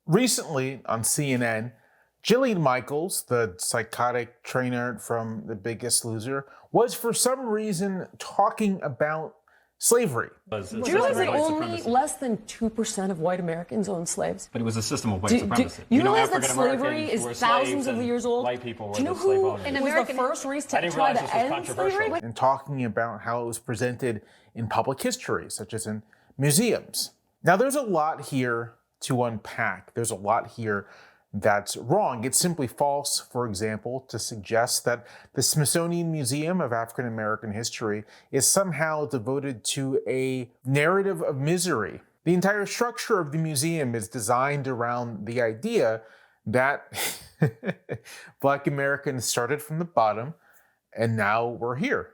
Recently on CNN, Jillian Michaels, the psychotic trainer from The Biggest Loser, was for some reason talking about slavery. Do you realize that only less than 2% of white Americans owned slaves? But it was a system of white supremacy. You realize that slavery is thousands of years old? White people were Do you know the slave who owners. was the first race to try to end slavery? And talking about how it was presented in public history, such as in museums. Now, there's a lot here to unpack. There's a lot here that's wrong. It's simply false, for example, to suggest that the Smithsonian Museum of African American History is somehow devoted to a narrative of misery. The entire structure of the museum is designed around the idea that Black Americans started from the bottom and now we're here.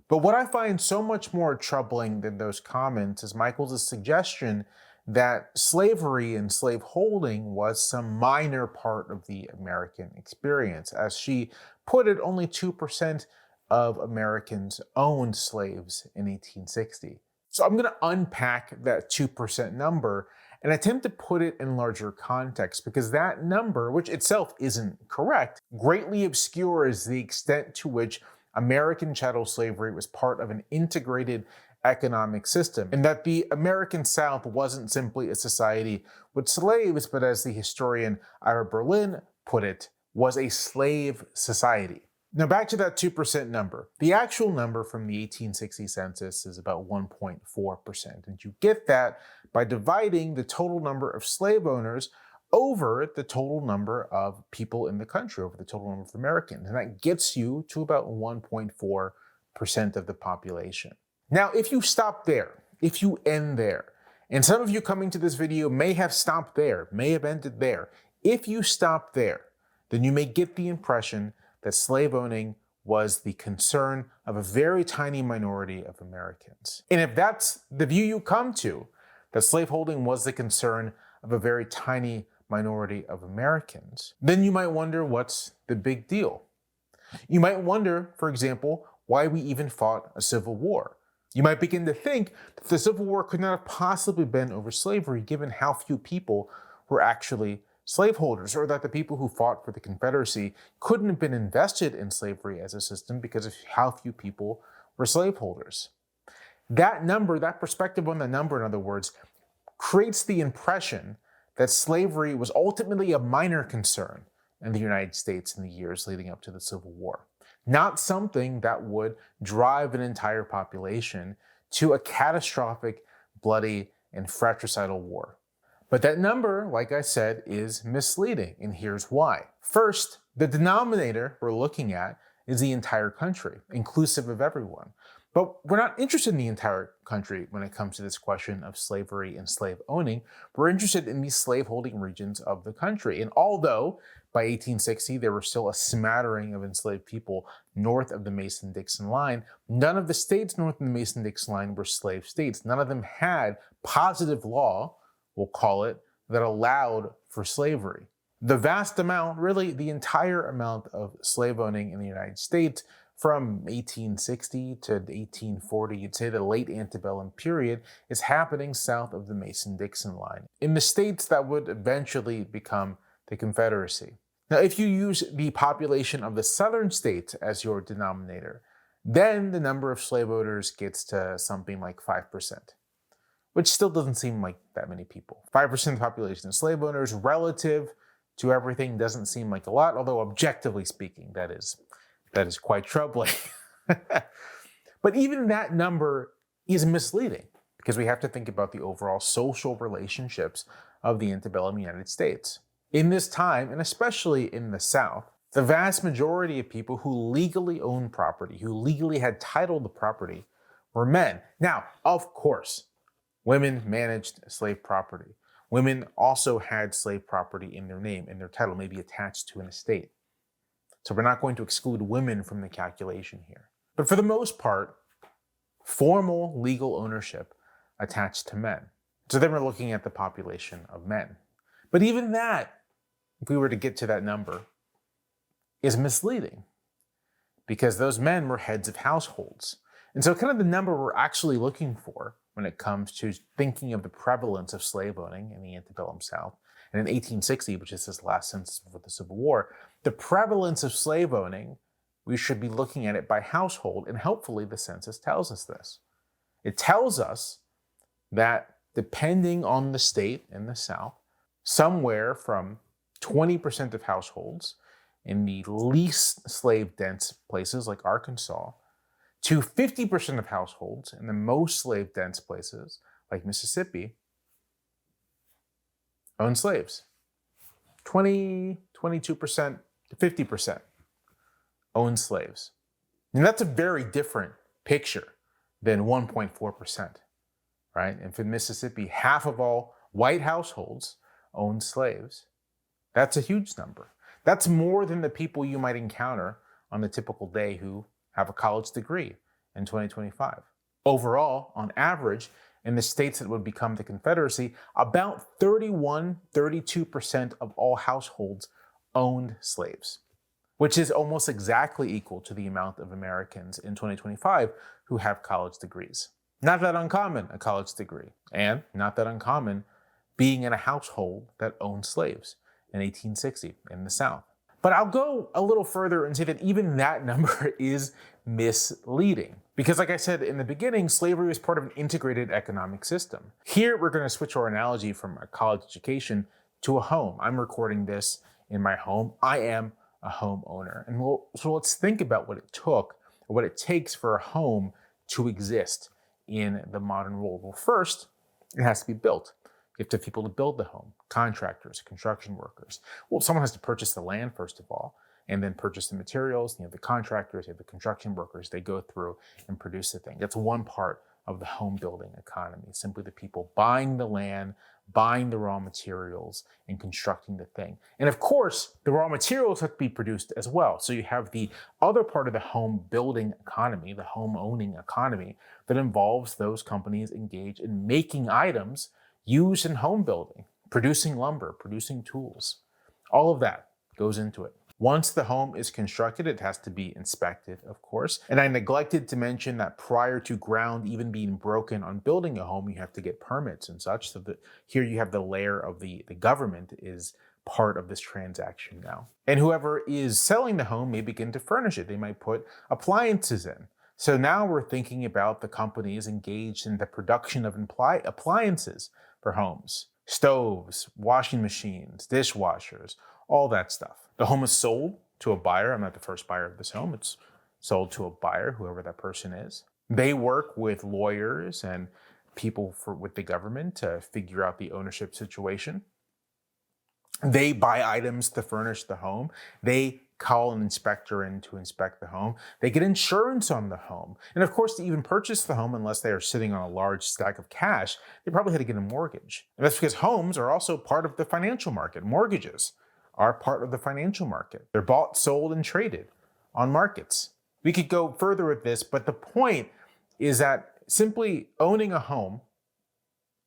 But what I find so much more troubling than those comments is Michaels' suggestion that slavery and slaveholding was some minor part of the American experience. As she put it, only 2% of Americans owned slaves in 1860. So I'm going to unpack that 2% number and attempt to put it in larger context, because that number, which itself isn't correct, greatly obscures the extent to which American chattel slavery was part of an integrated economic system, and that the American South wasn't simply a society with slaves, but as the historian Ira Berlin put it, was a slave society. Now back to that 2% number. The actual number from the 1860 census is about 1.4%, and you get that by dividing the total number of slave owners over the total number of people in the country, over the total number of Americans, and that gets you to about 1.4% of the population. Now, if you stop there, if you end there, and some of you coming to this video may have stopped there, may have ended there. If you stop there, then you may get the impression that slave owning was the concern of a very tiny minority of Americans. And if that's the view you come to, that slaveholding was the concern of a very tiny minority of Americans, then you might wonder, what's the big deal? You might wonder, for example, why we even fought a civil war. You might begin to think that the Civil War could not have possibly been over slavery, given how few people were actually slaveholders, or that the people who fought for the Confederacy couldn't have been invested in slavery as a system because of how few people were slaveholders. That number, that perspective on the number, in other words, creates the impression that slavery was ultimately a minor concern in the United States in the years leading up to the Civil War. Not something that would drive an entire population to a catastrophic, bloody, and fratricidal war. But that number, like I said, is misleading, and here's why. First, the denominator we're looking at is the entire country, inclusive of everyone. But we're not interested in the entire country when it comes to this question of slavery and slave owning. We're interested in the slaveholding regions of the country. And although by 1860 there were still a smattering of enslaved people north of the Mason-Dixon line, none of the states north of the Mason-Dixon line were slave states. None of them had positive law, we'll call it, that allowed for slavery. The vast amount, really the entire amount of slave owning in the United States from 1860 to 1840, you'd say the late antebellum period, is happening south of the Mason-Dixon line, in the states that would eventually become the Confederacy. Now, if you use the population of the southern states as your denominator, then the number of slave owners gets to something like 5%, which still doesn't seem like that many people. 5% of the population of slave owners relative to everything doesn't seem like a lot, although objectively speaking, that is quite troubling. But even that number is misleading, because we have to think about the overall social relationships of the antebellum United States. In this time, and especially in the South, the vast majority of people who legally owned property, who legally had title to property, were men. Now, of course, women managed slave property. Women also had slave property in their name, in their title, maybe attached to an estate. So we're not going to exclude women from the calculation here. But for the most part, formal legal ownership attached to men. So then we're looking at the population of men. But even that, if we were to get to that number, is misleading, because those men were heads of households. And so kind of the number we're actually looking for when it comes to thinking of the prevalence of slave owning in the antebellum South. And in 1860, which is his last census before the Civil War, the prevalence of slave owning, we should be looking at it by household, and helpfully the census tells us this. It tells us that depending on the state in the South, somewhere from 20% of households in the least slave-dense places like Arkansas to 50% of households in the most slave-dense places like Mississippi own slaves. 22% to 50% own slaves. And that's a very different picture than 1.4%, right? And for Mississippi, half of all white households own slaves. That's a huge number. That's more than the people you might encounter on the typical day who have a college degree in 2025. Overall, on average, in the states that would become the Confederacy, about 32% of all households owned slaves, which is almost exactly equal to the amount of Americans in 2025 who have college degrees. Not that uncommon, a college degree, and not that uncommon being in a household that owned slaves in 1860 in the South. But I'll go a little further and say that even that number is misleading. Because like I said in the beginning, slavery was part of an integrated economic system. Here, we're going to switch our analogy from a college education to a home. I'm recording this in my home. I am a homeowner. And so let's think about what it took, or what it takes for a home to exist in the modern world. Well, first, it has to be built. You have to have people to build the home, contractors, construction workers. Well, someone has to purchase the land, first of all, and then purchase the materials. You have the contractors, you have the construction workers. They go through and produce the thing. That's one part of the home building economy, simply the people buying the land, buying the raw materials, and constructing the thing. And of course, the raw materials have to be produced as well. So you have the other part of the home building economy, the home owning economy, that involves those companies engaged in making items used in home building, producing lumber, producing tools. All of that goes into it. Once the home is constructed, it has to be inspected, of course. And I neglected to mention that prior to ground even being broken on building a home, you have to get permits and such. So that here you have the layer of the government is part of this transaction now. And whoever is selling the home may begin to furnish it. They might put appliances in. So now we're thinking about the companies engaged in the production of appliances for homes. Stoves, washing machines, dishwashers, all that stuff. The home is sold to a buyer. I'm not the first buyer of this home. It's sold to a buyer, whoever that person is. They work with lawyers and people with the government to figure out the ownership situation. They buy items to furnish the home. They call an inspector in to inspect the home. They get insurance on the home. And of course, to even purchase the home, unless they are sitting on a large stack of cash, they probably had to get a mortgage. And that's because homes are also part of the financial market. Mortgages are part of the financial market. They're bought, sold, and traded on markets. We could go further with this, but the point is that simply owning a home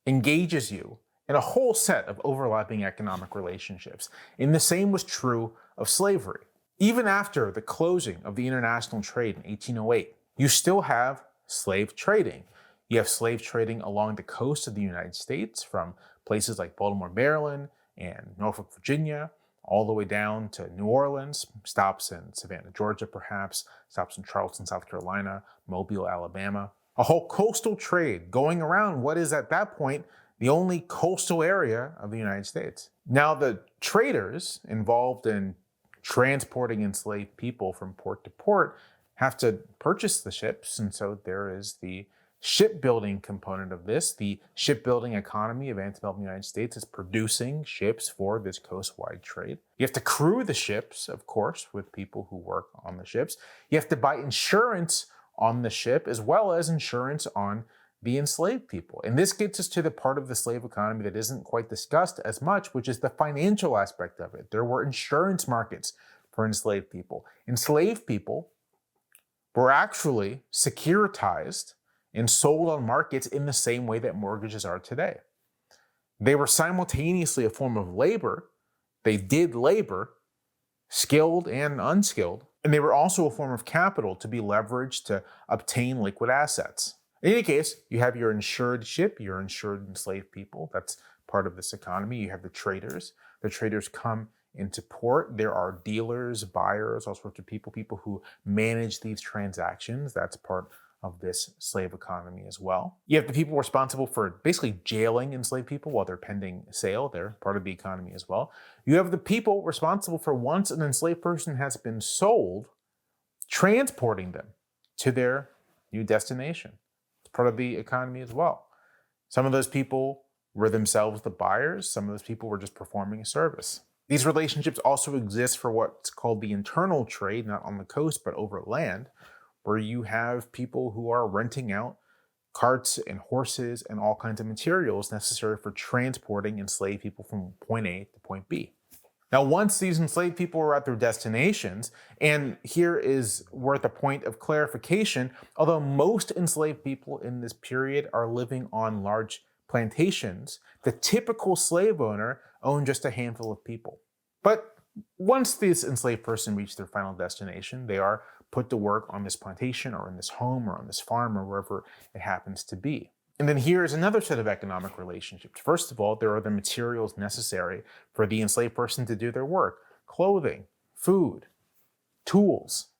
engages you in a whole set of overlapping economic relationships. And the same was true of slavery. Even after the closing of the international trade in 1808, you still have slave trading. You have slave trading along the coast of the United States from places like Baltimore, Maryland, and Norfolk, Virginia, all the way down to New Orleans, stops in Savannah, Georgia, perhaps, stops in Charleston, South Carolina, Mobile, Alabama. A whole coastal trade going around what is at that point the only coastal area of the United States. Now, the traders involved in transporting enslaved people from port to port have to purchase the ships, and so there is the shipbuilding component of this. The shipbuilding economy of antebellum United States is producing ships for this coast-wide trade. You have to crew the ships, of course, with people who work on the ships. You have to buy insurance on the ship as well as insurance on the enslaved people. And this gets us to the part of the slave economy that isn't quite discussed as much, which is the financial aspect of it. There were insurance markets for enslaved people. Enslaved people were actually securitized and sold on markets in the same way that mortgages are today. They were simultaneously a form of labor. They did labor, skilled and unskilled, and they were also a form of capital to be leveraged to obtain liquid assets. In any case, you have your insured ship, your insured enslaved people. That's part of this economy. You have the traders. The traders come into port. There are dealers, buyers, all sorts of people who manage these transactions. That's part of this slave economy as well. You have the people responsible for basically jailing enslaved people while they're pending sale. They're part of the economy as well. You have the people responsible for, once an enslaved person has been sold, transporting them to their new destination. It's part of the economy as well. Some of those people were themselves the buyers. Some of those people were just performing a service. These relationships also exist for what's called the internal trade, not on the coast, but over land, where you have people who are renting out carts and horses and all kinds of materials necessary for transporting enslaved people from point A to point B. Now, once these enslaved people are at their destinations, and here is worth a point of clarification, although most enslaved people in this period are living on large plantations, the typical slave owner owned just a handful of people. But once this enslaved person reaches their final destination, they are put to work on this plantation or in this home or on this farm or wherever it happens to be. And then here is another set of economic relationships. First of all, there are the materials necessary for the enslaved person to do their work: clothing, food, tools.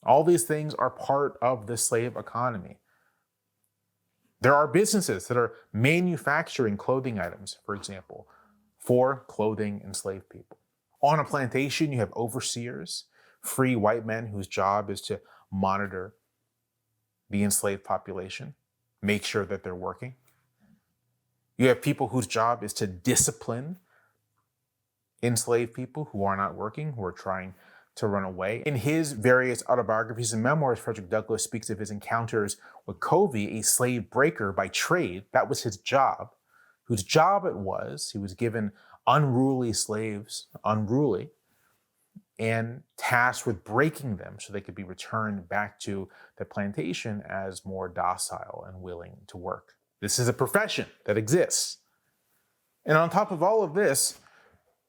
All these things are part of the slave economy. There are businesses that are manufacturing clothing items, for example, for clothing enslaved people. On a plantation, you have overseers, free white men whose job is to monitor the enslaved population, make sure that they're working. You have people whose job is to discipline enslaved people who are not working, who are trying to run away. In his various autobiographies and memoirs, Frederick Douglass speaks of his encounters with Covey, a slave breaker by trade. That was his job, whose job it was. He was given unruly slaves, and tasked with breaking them so they could be returned back to the plantation as more docile and willing to work. This is a profession that exists. And on top of all of this,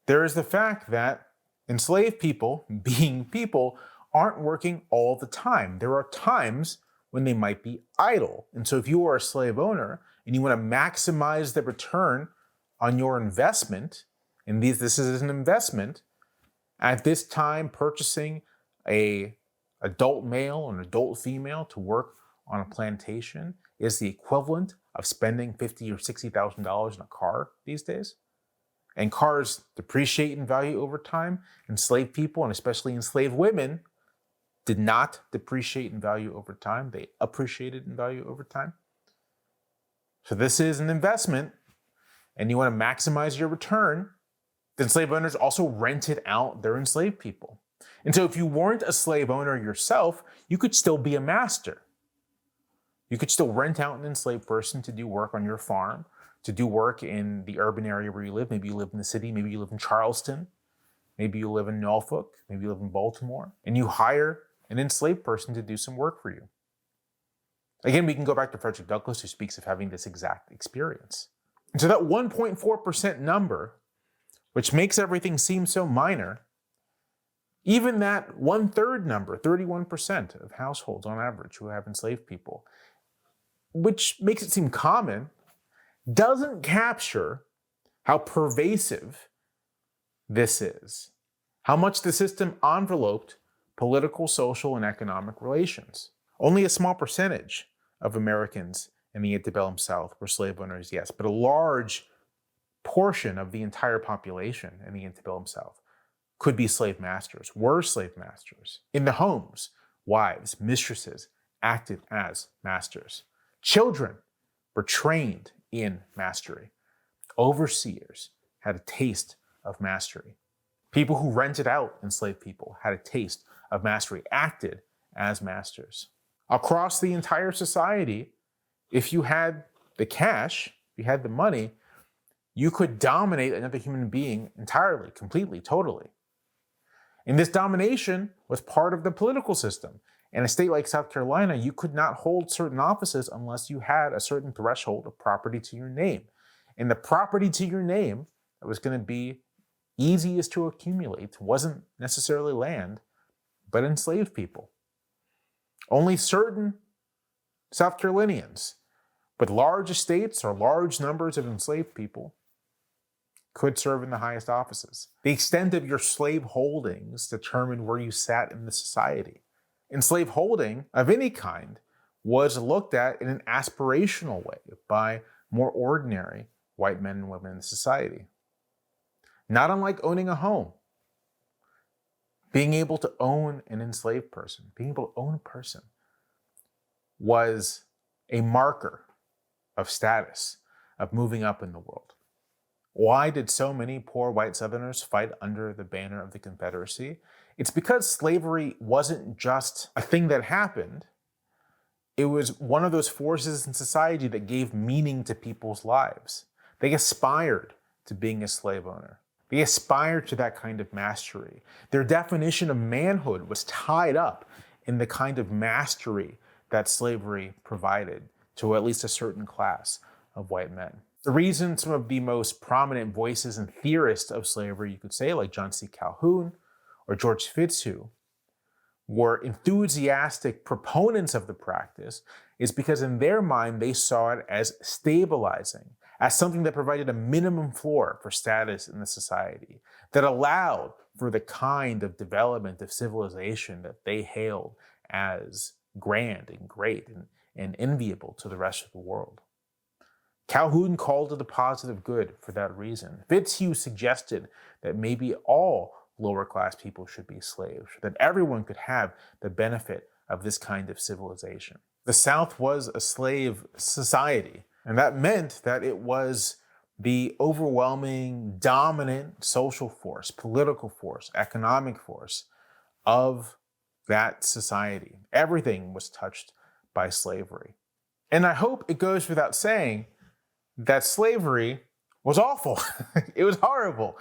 there is the fact that enslaved people, being people, aren't working all the time. There are times when they might be idle. And so if you are a slave owner and you want to maximize the return on your investment, and this is an investment, at this time purchasing an adult male or an adult female to work on a plantation is the equivalent of spending $50,000 or $60,000 in a car these days. And cars depreciate in value over time. Enslaved people, and especially enslaved women, did not depreciate in value over time. They appreciated in value over time. So this is an investment, and you want to maximize your return. Then slave owners also rented out their enslaved people. And so if you weren't a slave owner yourself, you could still be a master. You could still rent out an enslaved person to do work on your farm, to do work in the urban area where you live. Maybe you live in the city, maybe you live in Charleston, maybe you live in Norfolk, maybe you live in Baltimore, and you hire an enslaved person to do some work for you. Again, we can go back to Frederick Douglass, who speaks of having this exact experience. And so that 1.4% number, which makes everything seem so minor, even that 1/3 number, 31% of households on average who have enslaved people, which makes it seem common, doesn't capture how pervasive this is, how much the system enveloped political, social, and economic relations. Only a small percentage of Americans in the antebellum South were slave owners, yes, but a large portion of the entire population in the antebellum South could be slave masters, were slave masters. In the homes, wives, mistresses acted as masters. Children were trained in mastery. Overseers had a taste of mastery. People who rented out enslaved people had a taste of mastery, acted as masters. Across the entire society, if you had the cash, if you had the money, you could dominate another human being entirely, completely, totally. And this domination was part of the political system. In a state like South Carolina, you could not hold certain offices unless you had a certain threshold of property to your name. And the property to your name that was going to be easiest to accumulate wasn't necessarily land, but enslaved people. Only certain South Carolinians with large estates or large numbers of enslaved people could serve in the highest offices. The extent of your slave holdings determined where you sat in the society. And slave holding of any kind was looked at in an aspirational way by more ordinary white men and women in society. Not unlike owning a home. Being able to own an enslaved person, being able to own a person, was a marker of status, of moving up in the world. Why did so many poor white Southerners fight under the banner of the Confederacy? It's because slavery wasn't just a thing that happened. It was one of those forces in society that gave meaning to people's lives. They aspired to being a slave owner. They aspired to that kind of mastery. Their definition of manhood was tied up in the kind of mastery that slavery provided to at least a certain class of white men. The reason some of the most prominent voices and theorists of slavery, you could say, like John C. Calhoun or George Fitzhugh, were enthusiastic proponents of the practice is because in their mind, they saw it as stabilizing, as something that provided a minimum floor for status in the society, that allowed for the kind of development of civilization that they hailed as grand and great and enviable to the rest of the world. Calhoun called it a positive good for that reason. Fitzhugh suggested that maybe all lower class people should be slaves, that everyone could have the benefit of this kind of civilization. The South was a slave society, and that meant that it was the overwhelming, dominant social force, political force, economic force of that society. Everything was touched by slavery. And I hope it goes without saying that slavery was awful. It was horrible.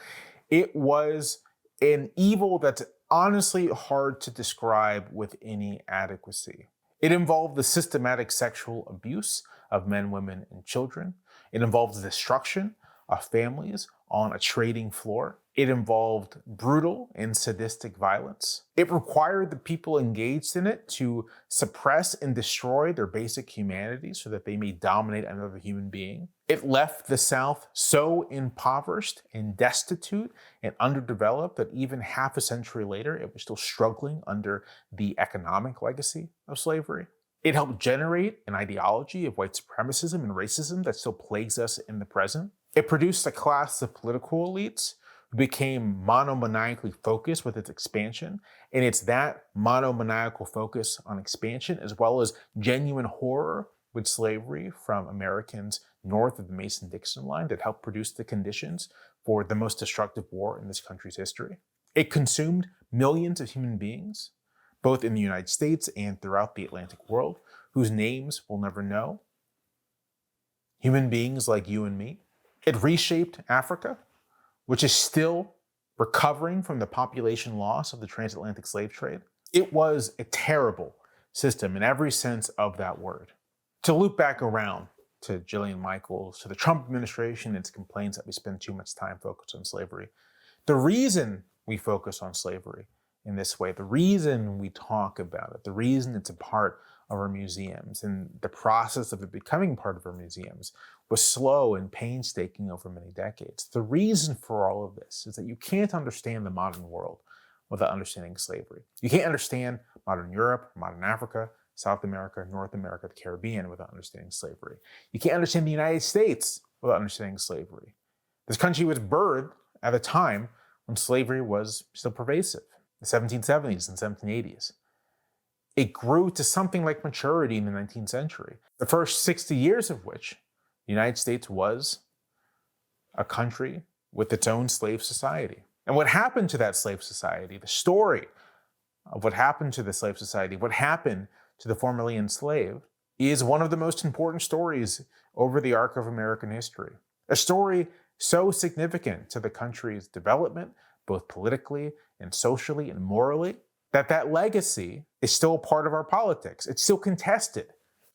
It was an evil that's honestly hard to describe with any adequacy. It involved the systematic sexual abuse of men, women, and children. It involved the destruction of families on a trading floor. It involved brutal and sadistic violence. It required the people engaged in it to suppress and destroy their basic humanity so that they may dominate another human being. It left the South so impoverished and destitute and underdeveloped that even half a century later, it was still struggling under the economic legacy of slavery. It helped generate an ideology of white supremacism and racism that still plagues us in the present. It produced a class of political elites who became monomaniacally focused with its expansion. And it's that monomaniacal focus on expansion, as well as genuine horror with slavery from Americans north of the Mason-Dixon line, that helped produce the conditions for the most destructive war in this country's history. It consumed millions of human beings, both in the United States and throughout the Atlantic world, whose names we'll never know. Human beings like you and me. It reshaped Africa, which is still recovering from the population loss of the transatlantic slave trade. It was a terrible system in every sense of that word. To loop back around to Jillian Michaels, to the Trump administration and its complaints that we spend too much time focused on slavery, the reason we focus on slavery in this way, the reason we talk about it, the reason it's a part of our museums and the process of it becoming part of our museums was slow and painstaking over many decades. The reason for all of this is that you can't understand the modern world without understanding slavery. You can't understand modern Europe, modern Africa, South America, North America, the Caribbean without understanding slavery. You can't understand the United States without understanding slavery. This country was birthed at a time when slavery was still pervasive, the 1770s and 1780s. It grew to something like maturity in the 19th century, the first 60 years of which the United States was a country with its own slave society. And what happened to that slave society, the story of what happened to the slave society, what happened to the formerly enslaved, is one of the most important stories over the arc of American history. A story so significant to the country's development, both politically and socially and morally, that legacy is still a part of our politics. It's still contested.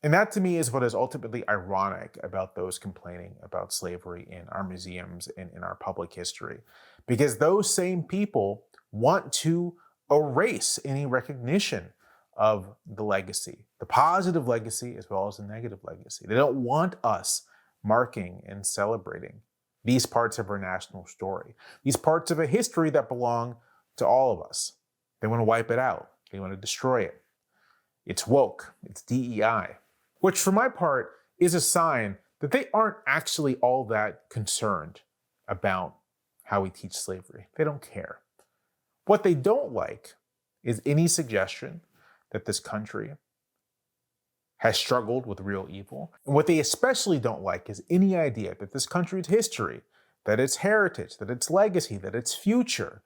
And that to me is what is ultimately ironic about those complaining about slavery in our museums and in our public history. Because those same people want to erase any recognition of the legacy, the positive legacy as well as the negative legacy. They don't want us marking and celebrating these parts of our national story, these parts of a history that belong to all of us. They want to wipe it out. They want to destroy it. It's woke. It's DEI, which for my part is a sign that they aren't actually all that concerned about how we teach slavery. They don't care. What they don't like is any suggestion that this country has struggled with real evil. And what they especially don't like is any idea that this country's history, that its heritage, that its legacy, that its future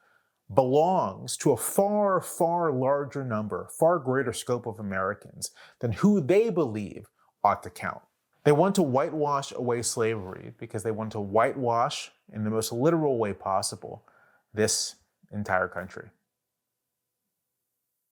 belongs to a far, far larger number, far greater scope of Americans than who they believe ought to count. They want to whitewash away slavery because they want to whitewash, in the most literal way possible, this entire country.